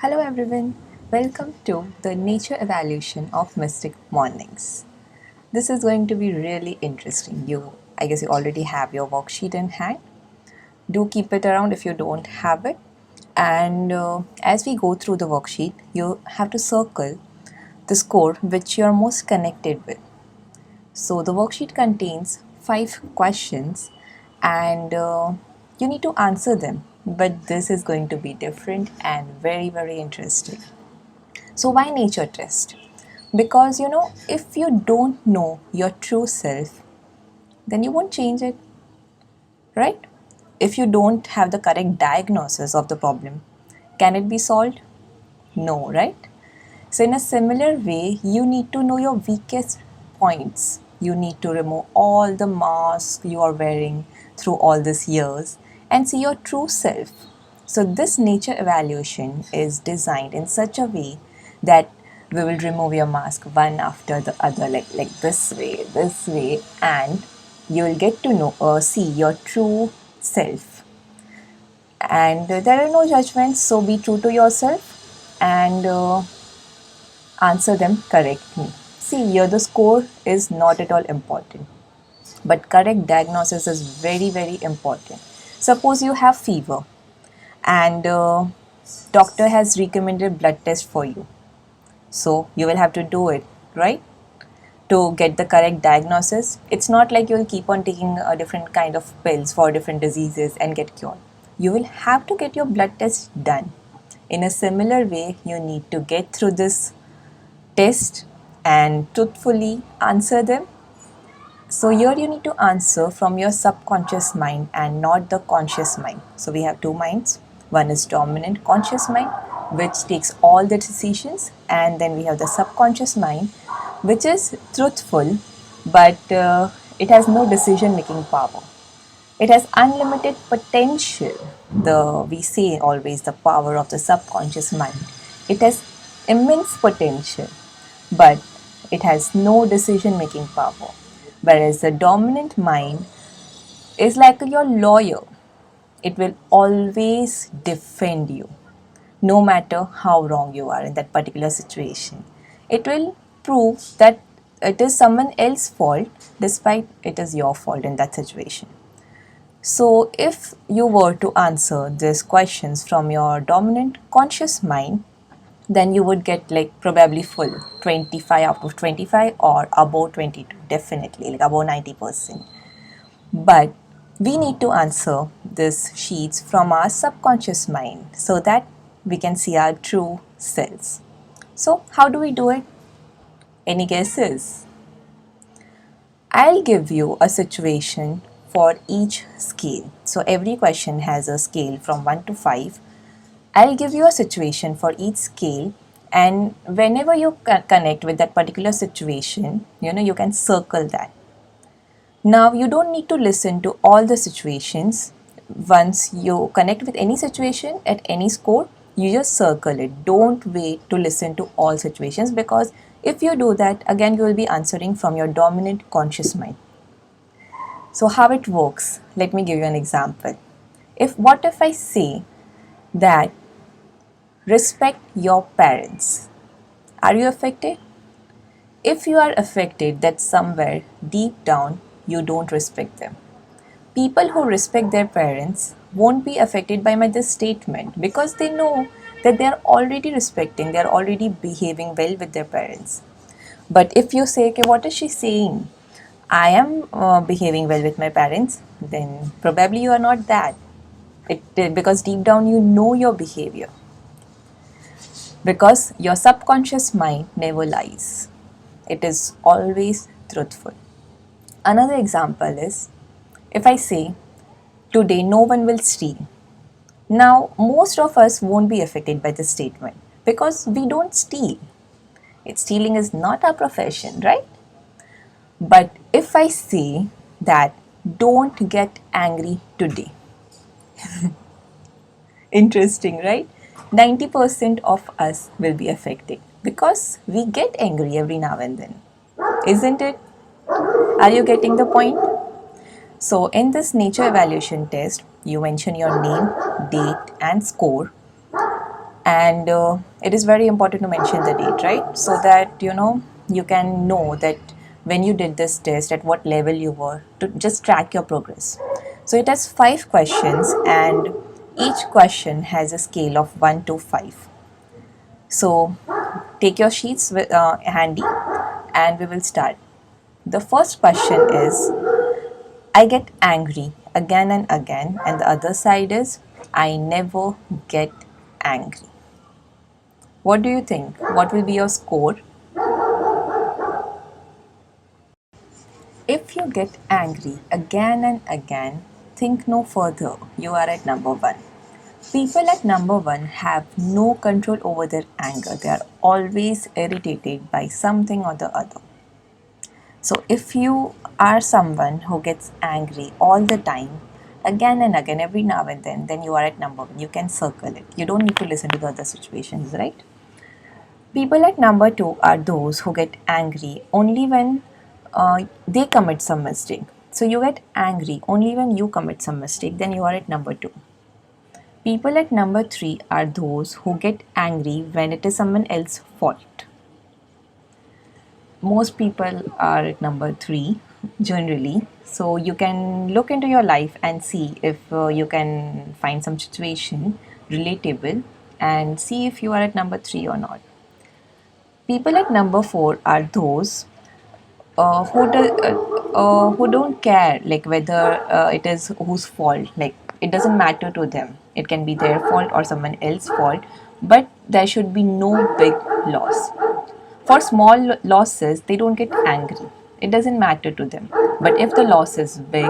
Hello everyone, welcome to the nature evaluation of Mystic Mornings. This is going to be really interesting. I guess you already have your worksheet in hand. Do keep it around if you don't have it. And as we go through the worksheet, you have to circle the score which you are most connected with. So the worksheet contains 5 questions and you need to answer them. But this is going to be different and very, very interesting. So, why nature test? Because if you don't know your true self, then you won't change it, right? If you don't have the correct diagnosis of the problem, can it be solved? No, right? So, in a similar way, you need to know your weakest points. You need to remove all the masks you are wearing through all these years and see your true self. So, this nature evaluation is designed in such a way that we will remove your mask one after the other, like this way, and you will get to know or see your true self. And there are no judgments, so be true to yourself and answer them correctly. See, here the score is not at all important, but correct diagnosis is very, very important. Suppose you have fever and doctor has recommended blood test for you. So you will have to do it, right? To get the correct diagnosis. It's not like you'll keep on taking a different kind of pills for different diseases and get cured. You will have to get your blood test done. In a similar way, you need to get through this test and truthfully answer them. So here you need to answer from your subconscious mind and not the conscious mind. So we have two minds. One is dominant conscious mind, which takes all the decisions, and then we have the subconscious mind, which is truthful, but it has no decision making power. It has unlimited potential. We say always the power of the subconscious mind. It has immense potential, but it has no decision making power. Whereas the dominant mind is like your lawyer. It will always defend you, no matter how wrong you are in that particular situation. It will prove that it is someone else's fault despite it is your fault in that situation. So, if you were to answer these questions from your dominant conscious mind, then you would get like probably full 25 out of 25 or above 22, definitely, like above 90%. But we need to answer these sheets from our subconscious mind so that we can see our true selves. So, how do we do it? Any guesses? I'll give you a situation for each scale. So every question has a scale from 1 to 5. I'll give you a situation for each scale, and whenever you connect with that particular situation, you can circle that. Now you don't need to listen to all the situations. Once you connect with any situation at any score, you just circle it. Don't wait to listen to all situations, because if you do that, again you will be answering from your dominant conscious mind. So how it works? Let me give you an example. What if I say that respect your parents? Are you affected? If you are affected, that somewhere deep down you don't respect them. People who respect their parents won't be affected by this statement, because they know that they are already respecting, they are already behaving well with their parents. But if you say, okay, what is she saying? I am behaving well with my parents, then probably you are not that. Because deep down you know your behavior. Because your subconscious mind never lies, it is always truthful. Another example is, if I say, today no one will steal. Now, most of us won't be affected by this statement because we don't steal. Stealing is not our profession, right? But if I say that don't get angry today, interesting, right? 90% of us will be affected because we get angry every now and then, isn't it? Are you getting the point? So, in this nature evaluation test, you mention your name, date, and score. And it is very important to mention the date, right? So that you can know that when you did this test, at what level you were, to just track your progress. So it has 5 questions, and each question has a scale of 1 to 5. So take your sheets handy, and we will start. The first question is, I get angry again and again, and the other side is, I never get angry. What do you think? What will be your score? If you get angry again and again, think no further. You are at number 1. People at number 1 have no control over their anger. They are always irritated by something or the other. So if you are someone who gets angry all the time, again and again, every now and then you are at number 1. You can circle it. You don't need to listen to the other situations, right? People at number 2 are those who get angry only when they commit some mistake. So you get angry only when you commit some mistake, then you are at number 2. People at number 3 are those who get angry when it is someone else's fault. Most people are at number 3 generally. So you can look into your life and see if you can find some situation relatable and see if you are at number 3 or not. People at number 4 are those who don't care like whether it is whose fault. Like it doesn't matter to them. It can be their fault or someone else's fault, but there should be no big loss. For small losses, they don't get angry. It doesn't matter to them. But if the loss is big,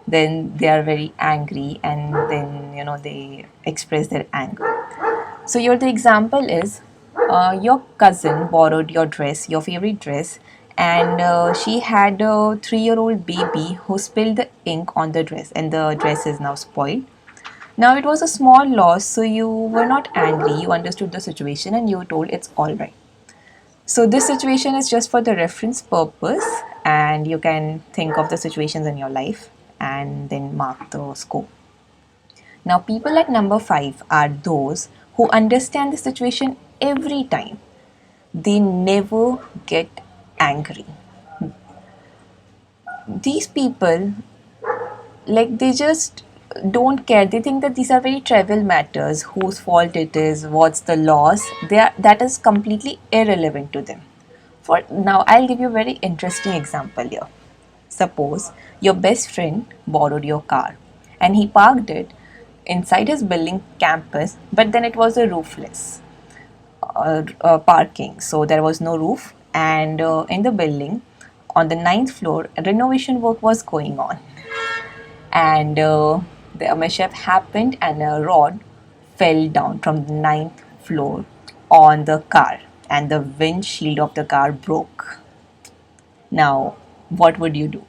then they are very angry, and then they express their anger. So your the example is your cousin borrowed your dress, your favorite dress, and she had a 3-year-old baby who spilled the ink on the dress, and the dress is now spoiled. Now it was a small loss, so you were not angry. You understood the situation and you told it's all right. So this situation is just for the reference purpose, and you can think of the situations in your life and then mark the score. Now, people at number 5 are those who understand the situation every time. They never get angry. These people, like, they just don't care. They think that these are very trivial matters, whose fault it is, what's the loss. That is completely irrelevant to them. For now, I'll give you a very interesting example here. Suppose your best friend borrowed your car and he parked it inside his building campus, but then it was a roofless parking, so there was no roof. And in the building, on the 9th floor, renovation work was going on, and the mishap happened, and a rod fell down from the 9th floor on the car, and the windshield of the car broke. Now, what would you do?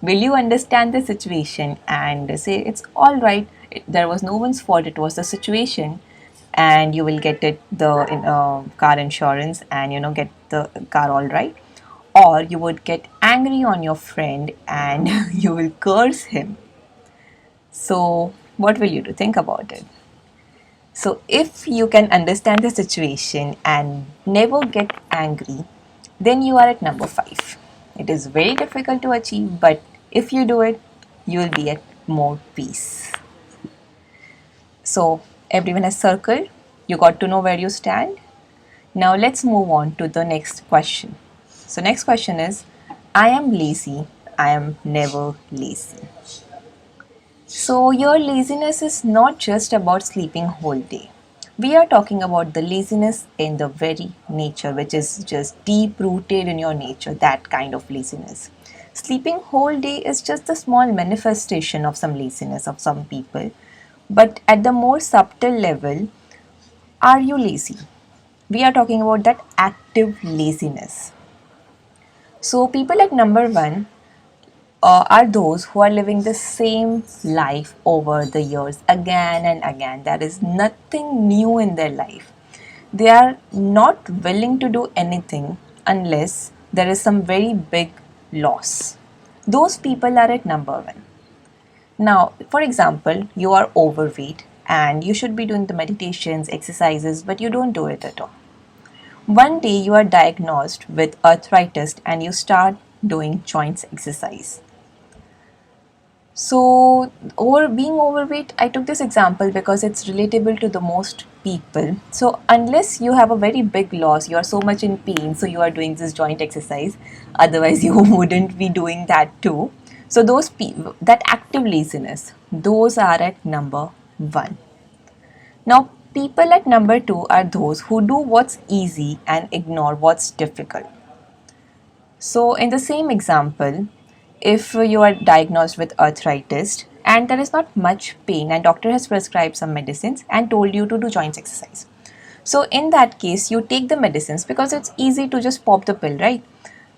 Will you understand the situation and say it's all right? There was no one's fault. It was the situation, and you will get it the car insurance, and get the car all right. Or you would get angry on your friend and you will curse him. So, what will you do? Think about it. So, if you can understand the situation and never get angry, then you are at number 5. It is very difficult to achieve, but if you do it, you will be at more peace. So, everyone has circled. You got to know where you stand. Now, let's move on to the next question. So, next question is, I am lazy. I am never lazy. So, your laziness is not just about sleeping whole day. We are talking about the laziness in the very nature, which is just deep rooted in your nature, that kind of laziness. Sleeping whole day is just a small manifestation of some laziness of some people. But at the more subtle level, are you lazy? We are talking about that active laziness. So, people at number 1 are those who are living the same life over the years again and again. There is nothing new in their life. They are not willing to do anything unless there is some very big loss. Those people are at number 1. Now, for example, you are overweight and you should be doing the meditations, exercises, but you don't do it at all. One day you are diagnosed with arthritis and you start doing joints exercise. So, being overweight, I took this example because it's relatable to the most people. So, unless you have a very big loss, you are so much in pain, so you are doing this joint exercise. Otherwise, you wouldn't be doing that too. So, those people, that active laziness, those are at number one. Now, people at number two are those who do what's easy and ignore what's difficult. So, in the same example, if you are diagnosed with arthritis and there is not much pain and doctor has prescribed some medicines and told you to do joints exercise. So, in that case, you take the medicines because it's easy to just pop the pill, right?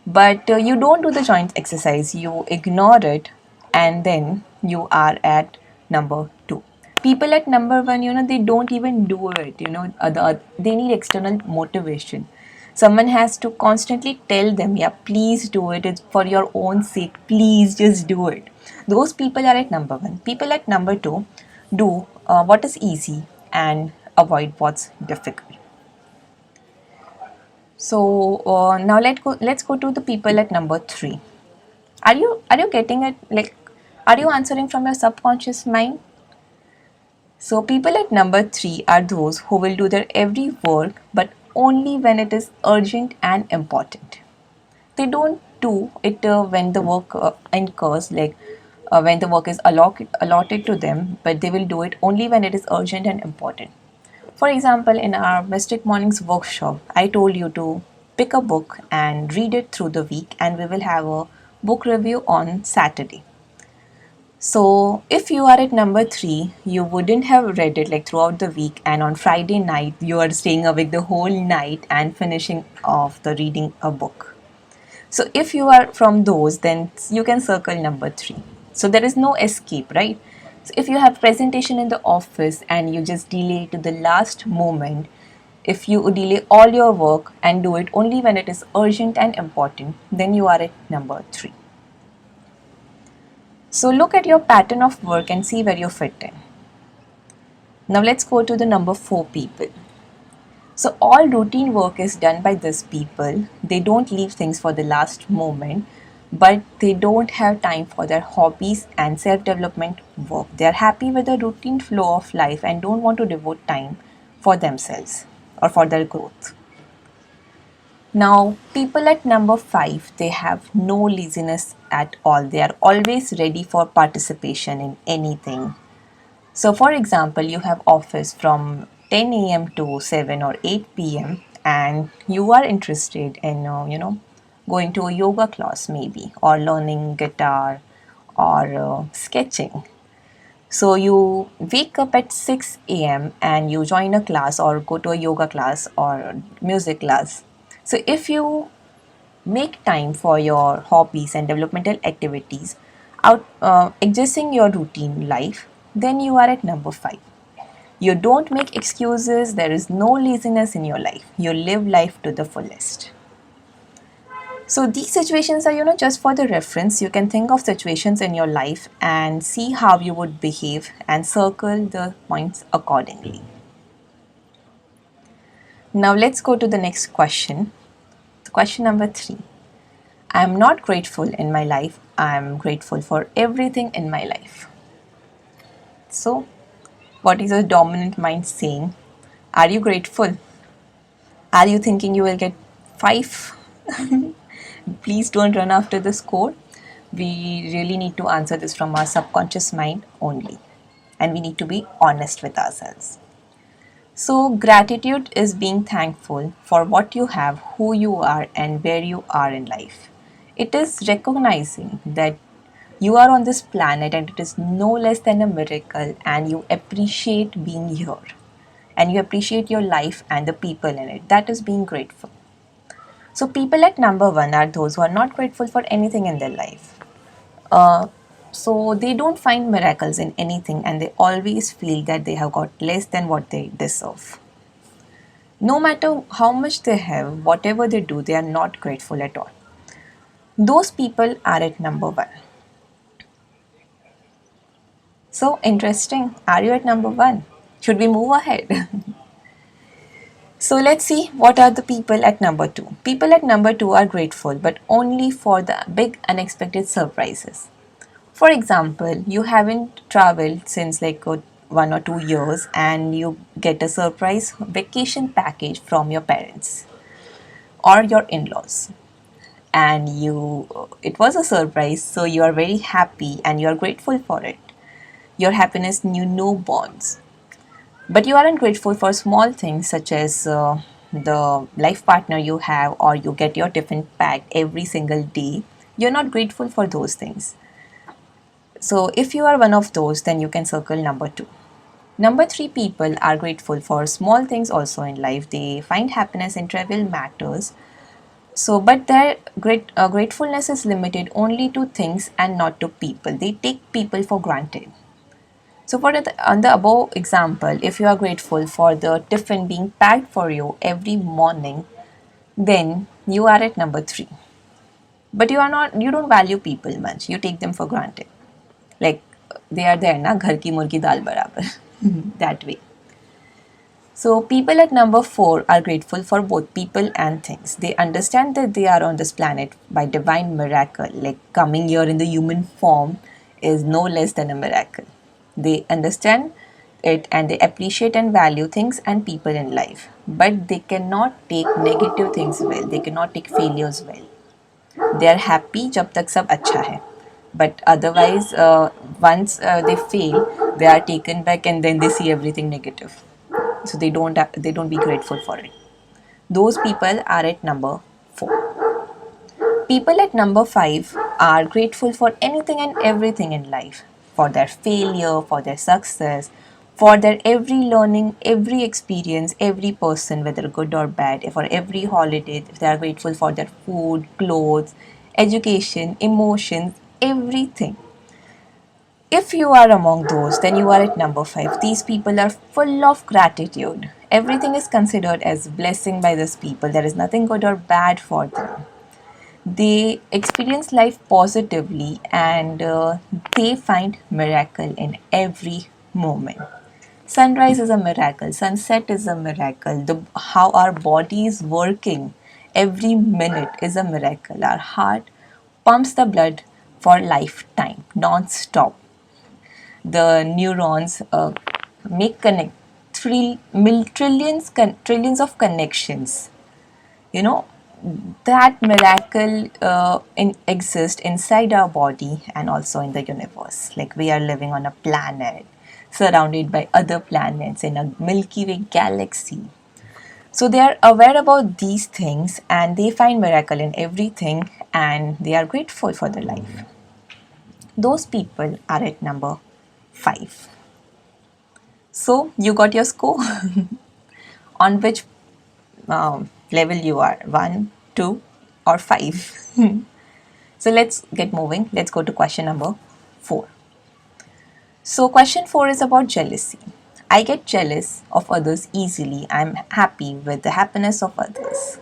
But you don't do the joint exercise, you ignore it, and then you are at number two. People at number one, they don't even do it, they need external motivation. Someone has to constantly tell them, yeah, please do it, it's for your own sake, please just do it. Those people are at number one. People at number two do what is easy and avoid what's difficult. So now let's go to the people at number three. Are you getting it? Like, are you answering from your subconscious mind? So people at number three are those who will do their every work, but only when it is urgent and important. They don't do it when the work incurs, like when the work is allotted to them, but they will do it only when it is urgent and important. For example, in our Mystic Mornings workshop, I told you to pick a book and read it through the week, and we will have a book review on Saturday. So, if you are at number three, you wouldn't have read it like throughout the week, and on Friday night, you are staying awake the whole night and finishing off the reading a book. So, if you are from those, then you can circle number three. So, there is no escape, right? So, if you have presentation in the office and you just delay to the last moment, if you delay all your work and do it only when it is urgent and important, then you are at number three. So look at your pattern of work and see where you fit in. Now let's go to the number four people. So all routine work is done by these people. They don't leave things for the last moment, but they don't have time for their hobbies and self-development work. They are happy with the routine flow of life and don't want to devote time for themselves or for their growth. Now, people at number five, they have no laziness at all. They are always ready for participation in anything. So, for example, you have office from 10 a.m. to 7 or 8 p.m. and you are interested in, going to a yoga class maybe, or learning guitar or sketching. So, you wake up at 6 a.m. and you join a class or go to a yoga class or music class. So, if you make time for your hobbies and developmental activities out adjusting your routine life, then you are at number five. You don't make excuses, there is no laziness in your life, you live life to the fullest. So these situations are just for the reference. You can think of situations in your life and see how you would behave and circle the points accordingly. Now let's go to the next question. Question number three. I am not grateful in my life. I am grateful for everything in my life. So, what is your dominant mind saying? Are you grateful? Are you thinking you will get 5? Please don't run after the score. We really need to answer this from our subconscious mind only. And we need to be honest with ourselves. So, gratitude is being thankful for what you have, who you are, and where you are in life. It is recognizing that you are on this planet and it is no less than a miracle, and you appreciate being here. And you appreciate your life and the people in it. That is being grateful. So, people at number one are those who are not grateful for anything in their life. So they don't find miracles in anything and they always feel that they have got less than what they deserve. No matter how much they have, whatever they do, they are not grateful at all. Those people are at number one. So interesting. Are you at number one? Should we move ahead? So let's see what are the people at number two. People at number two are grateful, but only for the big unexpected surprises. For example, you haven't traveled since 1 or 2 years and you get a surprise vacation package from your parents or your in-laws, and you it was a surprise, so you are very happy and you are grateful for it. Your happiness knew no bonds. But you aren't grateful for small things such as the life partner you have, or you get your tiffin packed every single day. You're not grateful for those things. So if you are one of those, then you can circle number two. Number three, people are grateful for small things also in life. They find happiness in trivial matters. So, but their gratefulness is limited only to things and not to people. They take people for granted. So, on the above example, if you are grateful for the tiffin being packed for you every morning, then you are at number three. But you are not. You don't value people much. You take them for granted. Like they are there, na ghar ki murgi dal barabar. That way. So, people at number four are grateful for both people and things. They understand that they are on this planet by divine miracle, like coming here in the human form is no less than a miracle. They understand it and they appreciate and value things and people in life, but they cannot take negative things well, they cannot take failures well. They are happy जब तक सब अच्छा है, but otherwise once they fail, they are taken back and then they see everything negative, so they don't be grateful for it. Those people are at number 4. People at number 5 are grateful for anything and everything in life, for their failure, for their success, for their every learning, every experience, every person, whether good or bad, for every holiday. They are grateful for their food, clothes, education, emotions, everything. If you are among those, then you are at number 5. These people are full of gratitude. Everything is considered as blessing by these people. There is nothing good or bad for them. They experience life positively and they find miracle in every moment. Sunrise is a miracle, sunset is a miracle. How our body is working every minute is a miracle. Our heart pumps the blood for lifetime, non-stop. The neurons make connect trillions of connections. You know, that miracle exists inside our body and also in the universe. Like we are living on a planet surrounded by other planets in a Milky Way galaxy. So they are aware about these things and they find miracle in everything and they are grateful for their life. Those people are at number 5. So you got your score on which level you are, 1, 2, or 5. So let's get moving. Let's go to question number 4. So, question 4 is about jealousy. I get jealous of others easily. I'm happy with the happiness of others.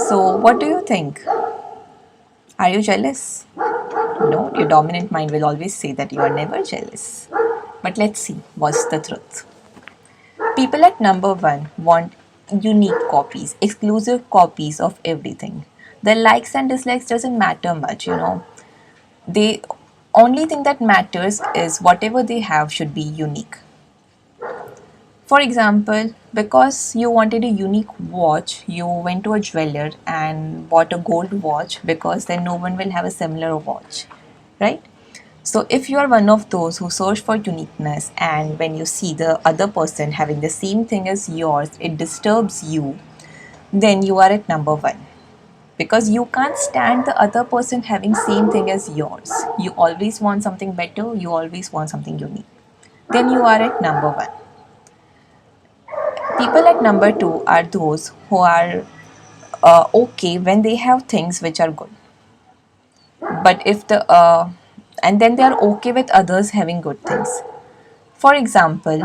So, what do you think? Are you jealous? No, your dominant mind will always say that you are never jealous. But let's see what's the truth. People at number 1 want unique copies, exclusive copies of everything. The likes and dislikes doesn't matter much, They only thing that matters is whatever they have should be unique. For example, because you wanted a unique watch, you went to a jeweler and bought a gold watch because then no one will have a similar watch, right? So, if you are one of those who search for uniqueness and when you see the other person having the same thing as yours, it disturbs you, then you are at number 1. Because you can't stand the other person having same thing as yours. You always want something better, you always want something unique. Then you are at number 1. People at number 2 are those who are okay when they have things which are good. But if the and then they are okay with others having good things. For example,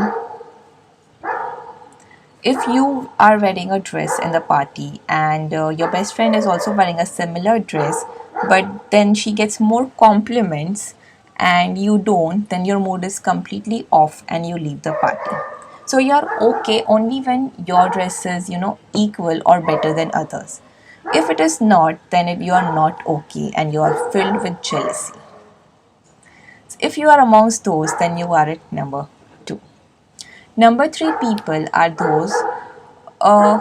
if you are wearing a dress in the party and your best friend is also wearing a similar dress, but then she gets more compliments and you don't, then your mood is completely off and you leave the party. So you're okay only when your dress is, equal or better than others. If it is not, then you are not okay and you are filled with jealousy. If you are amongst those, then you are at number two. Number three people are those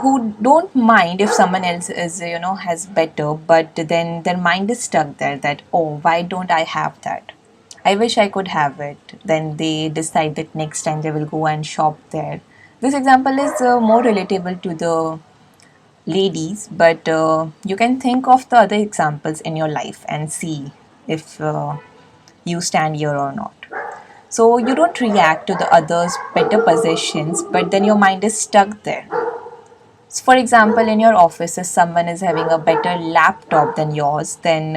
who don't mind if someone else is, has better, but then their mind is stuck there that, oh, why don't I have that? I wish I could have it. Then they decide that next time they will go and shop there. This example is more relatable to the ladies, but you can think of the other examples in your life and see if you stand here or not. So you don't react to the others' better possessions, but then your mind is stuck there. So for example, in your office, if someone is having a better laptop than yours, then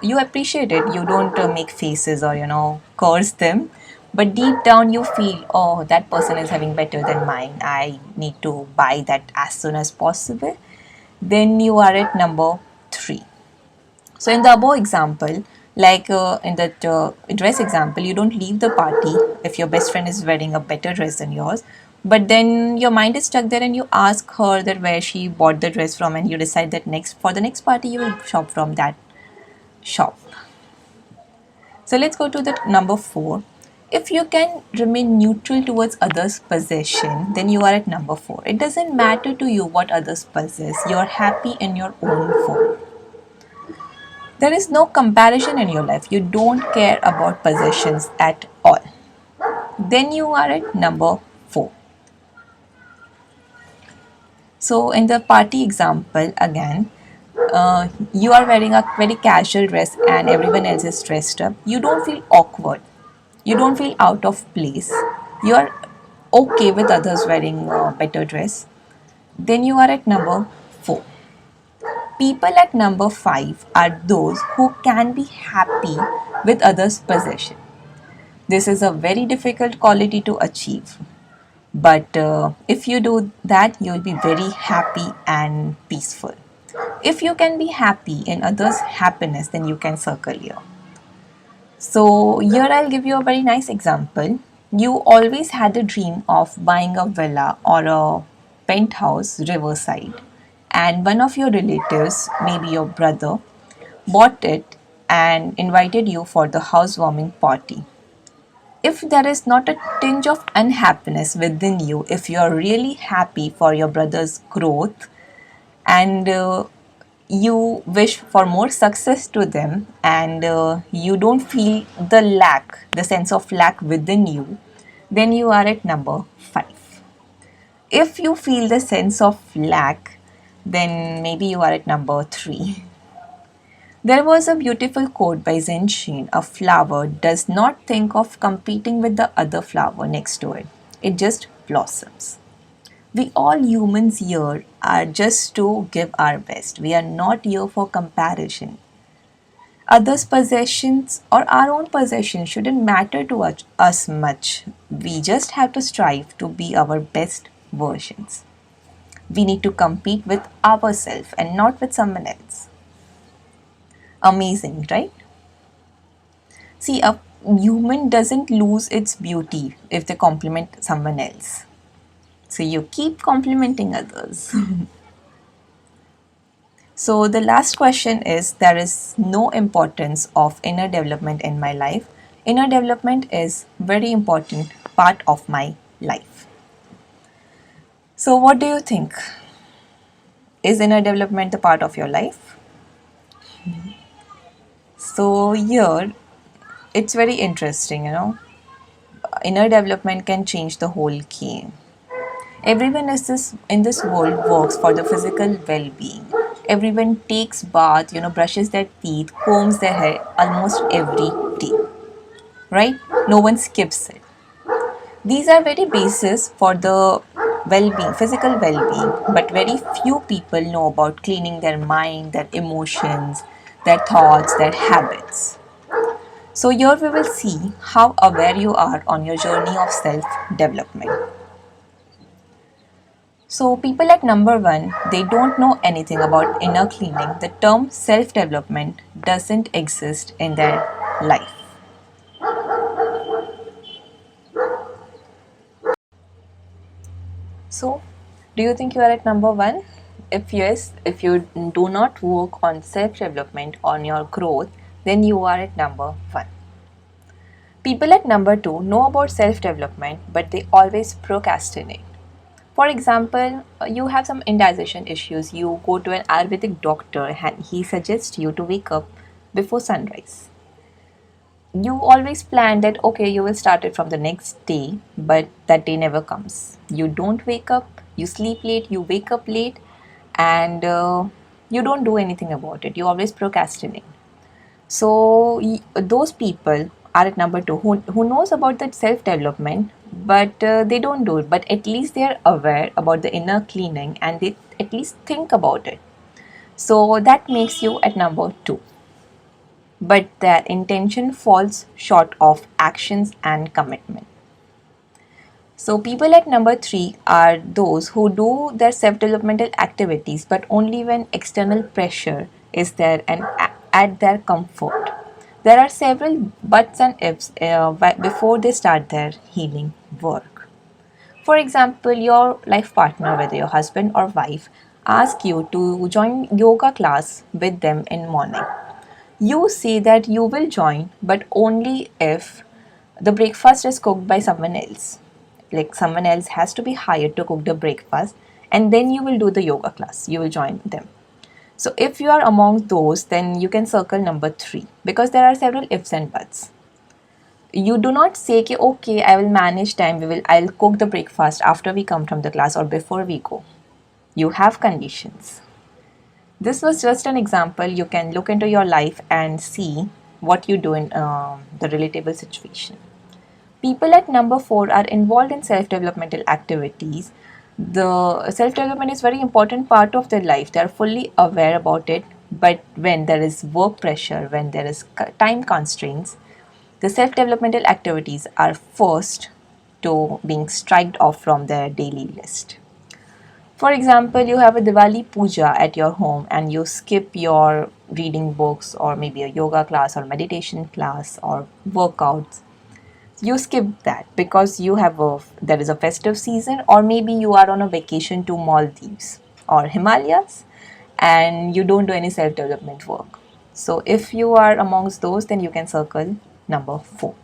you appreciate it. You don't make faces or curse them, but deep down you feel, oh, that person is having better than mine. I need to buy that as soon as possible. Then you are at number three. So in the above example, like in that dress example, you don't leave the party if your best friend is wearing a better dress than yours. But then your mind is stuck there, and you ask her that where she bought the dress from, and you decide that next for the next party you will shop from that shop. So let's go to the number four. If you can remain neutral towards others' possession, then you are at number four. It doesn't matter to you what others possess. You are happy in your own form. There is no comparison in your life. You don't care about possessions at all. Then you are at number four. So, in the party example, again, you are wearing a very casual dress and everyone else is dressed up. You don't feel awkward. You don't feel out of place. You are okay with others wearing a better dress. Then you are at number four. People at number five are those who can be happy with others' possession. This is a very difficult quality to achieve. But if you do that, you'll be very happy and peaceful. If you can be happy in others' happiness, then you can circle here. So, here I'll give you a very nice example. You always had a dream of buying a villa or a penthouse riverside, and one of your relatives, maybe your brother, bought it and invited you for the housewarming party. If there is not a tinge of unhappiness within you, if you are really happy for your brother's growth and you wish for more success to them, and you don't feel the lack, the sense of lack within you, then you are at number five. If you feel the sense of lack, then maybe you are at number three. There was a beautiful quote by Zenshin: a flower does not think of competing with the other flower next to it, it just blossoms. We all humans here are just to give our best. We are not here for comparison. Others' possessions or our own possessions shouldn't matter to us much. We just have to strive to be our best versions. We need to compete with ourselves and not with someone else. Amazing, right? See, a human doesn't lose its beauty if they compliment someone else. So you keep complimenting others. So the last question is, there is no importance of inner development in my life. Inner development is very important part of my life. So what do you think? Is inner development the part of your life? So here it's very interesting, Inner development can change the whole game. Everyone in this world works for the physical well-being. Everyone takes bath, brushes their teeth, combs their hair almost every day. Right? No one skips it. These are very basis for the well-being, physical well-being, but very few people know about cleaning their mind, their emotions, their thoughts, their habits. So here we will see how aware you are on your journey of self-development. So people at number one, they don't know anything about inner cleaning. The term self-development doesn't exist in their life. So, do you think you are at number one? If yes, if you do not work on self development, on your growth, then you are at number one. People at number two know about self development, but they always procrastinate. For example, you have some indigestion issues, you go to an Ayurvedic doctor and he suggests you to wake up before sunrise. You always plan that okay, you will start it from the next day, but that day never comes. You don't wake up, you sleep late, you wake up late, and you don't do anything about it. You always procrastinate. So those people are at number two who knows about that self development, but they don't do it. But at least they are aware about the inner cleaning and they at least think about it. So that makes you at number two. But their intention falls short of actions and commitment. So people at number three are those who do their self-developmental activities, but only when external pressure is there and at their comfort. There are several buts and ifs before they start their healing work. For example, your life partner, whether your husband or wife, ask you to join yoga class with them in morning. You say that you will join, but only if the breakfast is cooked by someone else. Like someone else has to be hired to cook the breakfast, and then you will do the yoga class. You will join them. So if you are among those, then you can circle number three because there are several ifs and buts. You do not say, ki, okay, I will manage time. I'll cook the breakfast after we come from the class or before we go. You have conditions. This was just an example. You can look into your life and see what you do in the relatable situation. People at number four are involved in self-developmental activities. The self-development is very important part of their life. They are fully aware about it. But when there is work pressure, when there is time constraints, the self-developmental activities are forced to being striked off from their daily list. For example, you have a Diwali puja at your home and you skip your reading books or maybe a yoga class or meditation class or workouts. You skip that because there is a festive season or maybe you are on a vacation to Maldives or Himalayas and you don't do any self-development work. So if you are amongst those, then you can circle number four.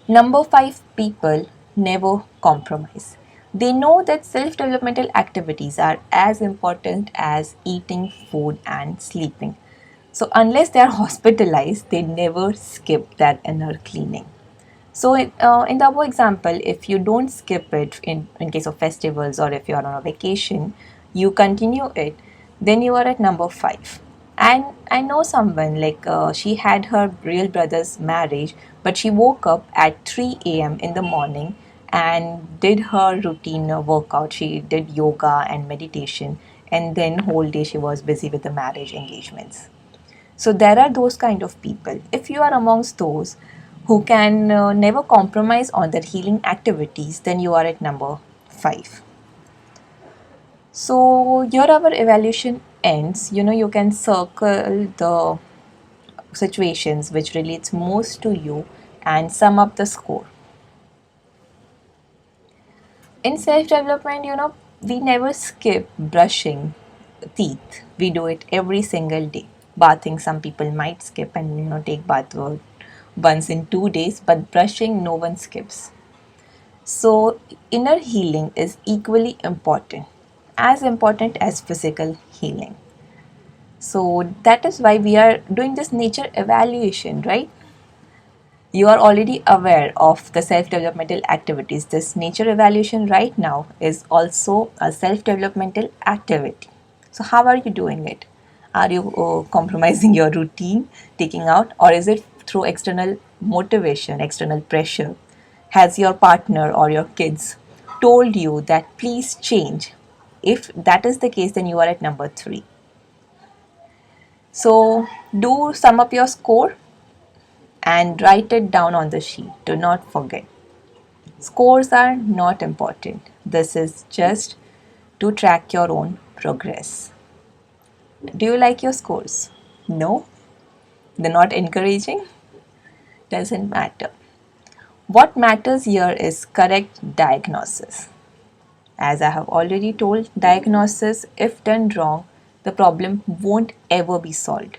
Number five, people never compromise. They know that self developmental activities are as important as eating food and sleeping. So, unless they are hospitalized, they never skip that inner cleaning. So, in the above example, if you don't skip it in case of festivals or if you are on a vacation, you continue it, then you are at number five. And I know someone like she had her real brother's marriage, but she woke up at 3 a.m. in the morning and did her routine workout. She did yoga and meditation, and then whole day she was busy with the marriage engagements. So there are those kind of people. If you are amongst those who can never compromise on their healing activities, then you are at number five. So here our evaluation ends. You can circle the situations which relates most to you and sum up the score. In self-development, we never skip brushing teeth. We do it every single day. Bathing, some people might skip and take bath once in 2 days, but brushing no one skips. So inner healing is equally important, as important as physical healing. So that is why we are doing this nature evaluation, right? You are already aware of the self-developmental activities. This nature evaluation right now is also a self-developmental activity. So how are you doing it? Are you compromising your routine, taking out, or is it through external motivation, external pressure? Has your partner or your kids told you that please change? If that is the case, then you are at number three. So do sum up your score and write it down on the sheet. Do not forget. Scores are not important. This is just to track your own progress. Do you like your scores? No? They're not encouraging? Doesn't matter. What matters here is correct diagnosis. As I have already told, diagnosis, if done wrong, the problem won't ever be solved.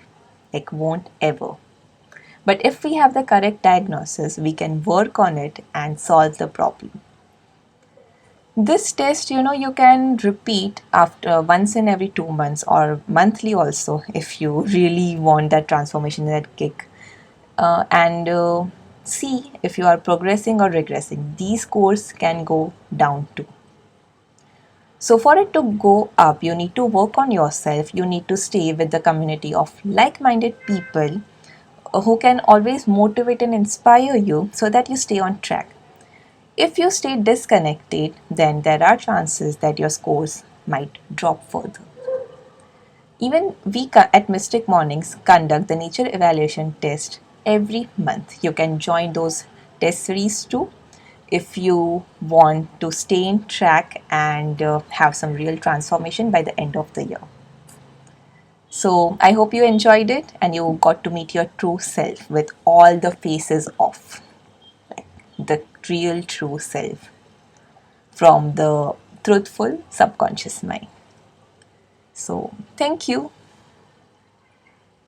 Like, won't ever. But if we have the correct diagnosis, we can work on it and solve the problem. This test, you can repeat after once in every 2 months or monthly also if you really want that transformation, that kick. And see if you are progressing or regressing. These scores can go down too. So, for it to go up, you need to work on yourself. You need to stay with the community of like minded people who can always motivate and inspire you so that you stay on track. If you stay disconnected, then there are chances that your scores might drop further. Even we at Mystic Mornings conduct the nature evaluation test every month. You can join those test series too if you want to stay in track and have some real transformation by the end of the year. So I hope you enjoyed it and you got to meet your true self with all the faces off, like the real true self from the truthful subconscious mind. So thank you.